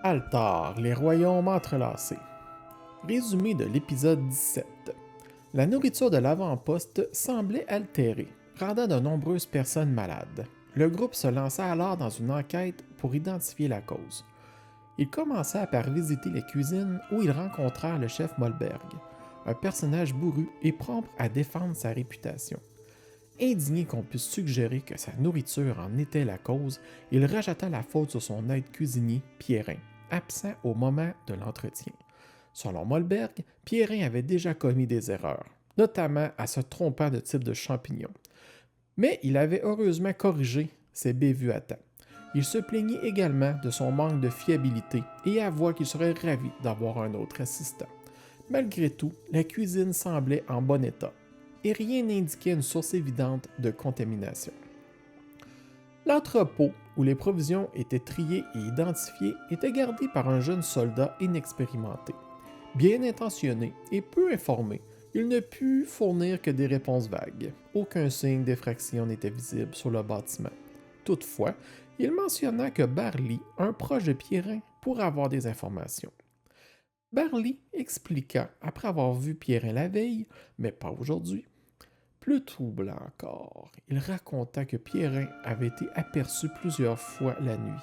Altar, les royaumes entrelacés. Résumé de l'épisode 17. La nourriture de l'avant-poste semblait altérée, rendant de nombreuses personnes malades. Le groupe se lança alors dans une enquête pour identifier la cause. Ils commencèrent par visiter les cuisines où ils rencontrèrent le chef Molberg, un personnage bourru et prompt à défendre sa réputation. Indigné qu'on puisse suggérer que sa nourriture en était la cause, il rejeta la faute sur son aide cuisinier, Pierrin, absent au moment de l'entretien. Selon Molberg, Pierrin avait déjà commis des erreurs, notamment à se trompant de type de champignon. Mais il avait heureusement corrigé ses bévues à temps. Il se plaignit également de son manque de fiabilité et avoua qu'il serait ravi d'avoir un autre assistant. Malgré tout, la cuisine semblait en bon état et rien n'indiquait une source évidente de contamination. L'entrepôt, où les provisions étaient triées et identifiées, était gardé par un jeune soldat inexpérimenté. Bien intentionné et peu informé, il ne put fournir que des réponses vagues. Aucun signe d'effraction n'était visible sur le bâtiment. Toutefois, il mentionna que Barley, un proche de Pierrin, pourrait avoir des informations. Barley expliqua, après avoir vu Pierrin la veille, mais pas aujourd'hui. Plus troublant encore, il raconta que Pierrin avait été aperçu plusieurs fois la nuit,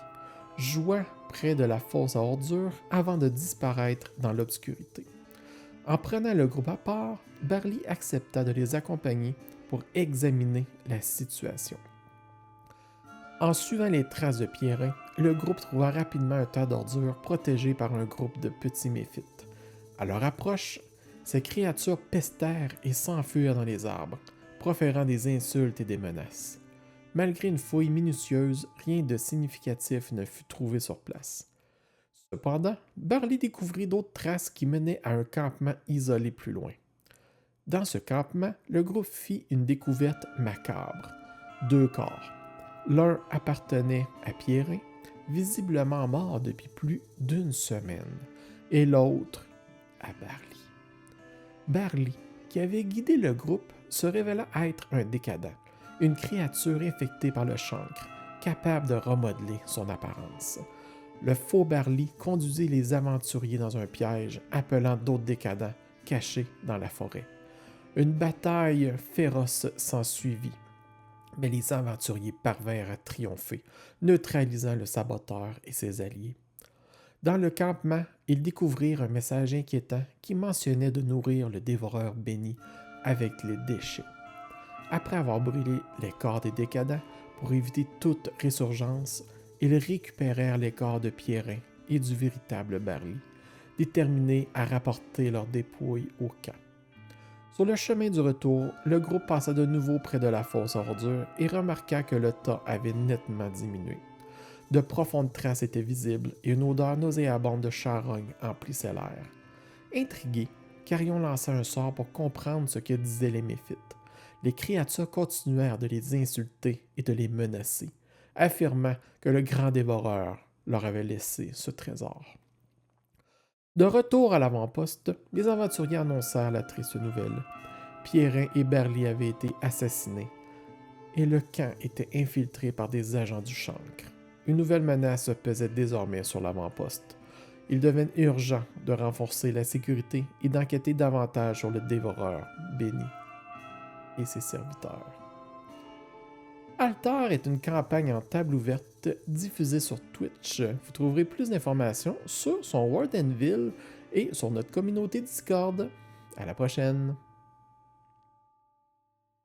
jouant près de la fosse à ordures avant de disparaître dans l'obscurité. En prenant le groupe à part, Barley accepta de les accompagner pour examiner la situation. En suivant les traces de Pierrin, le groupe trouva rapidement un tas d'ordures protégé par un groupe de petits méphites. À leur approche, ces créatures pestèrent et s'enfuirent dans les arbres, proférant des insultes et des menaces. Malgré une fouille minutieuse, rien de significatif ne fut trouvé sur place. Cependant, Barley découvrit d'autres traces qui menaient à un campement isolé plus loin. Dans ce campement, le groupe fit une découverte macabre. 2 corps. L'un appartenait à Pierrin, visiblement mort depuis plus d'une semaine, et l'autre à Barley. Barley, qui avait guidé le groupe, se révéla être un décadent, une créature infectée par le chancre, capable de remodeler son apparence. Le faux Barley conduisit les aventuriers dans un piège, appelant d'autres décadents cachés dans la forêt. Une bataille féroce s'ensuivit, mais les aventuriers parvinrent à triompher, neutralisant le saboteur et ses alliés. Dans le campement, ils découvrirent un message inquiétant qui mentionnait de nourrir le dévoreur béni avec les déchets. Après avoir brûlé les corps des décadents pour éviter toute résurgence, ils récupérèrent les corps de Pierrin et du véritable Barley, déterminés à rapporter leurs dépouilles au camp. Sur le chemin du retour, le groupe passa de nouveau près de la fosse à ordures et remarqua que le tas avait nettement diminué. De profondes traces étaient visibles et une odeur nauséabonde de charogne emplissait l'air. Intrigués, Carrion lança un sort pour comprendre ce que disaient les méphites. Les créatures continuèrent de les insulter et de les menacer, affirmant que le grand dévoreur leur avait laissé ce trésor. De retour à l'avant-poste, les aventuriers annoncèrent la triste nouvelle. Pierrin et Barley avaient été assassinés, et le camp était infiltré par des agents du chancre. Une nouvelle menace pesait désormais sur l'avant-poste. Il devenait urgent de renforcer la sécurité et d'enquêter davantage sur le dévoreur, Béni, et ses serviteurs. Altar est une campagne en table ouverte diffusée sur Twitch. Vous trouverez plus d'informations sur son Wardenville et sur notre communauté Discord. À la prochaine!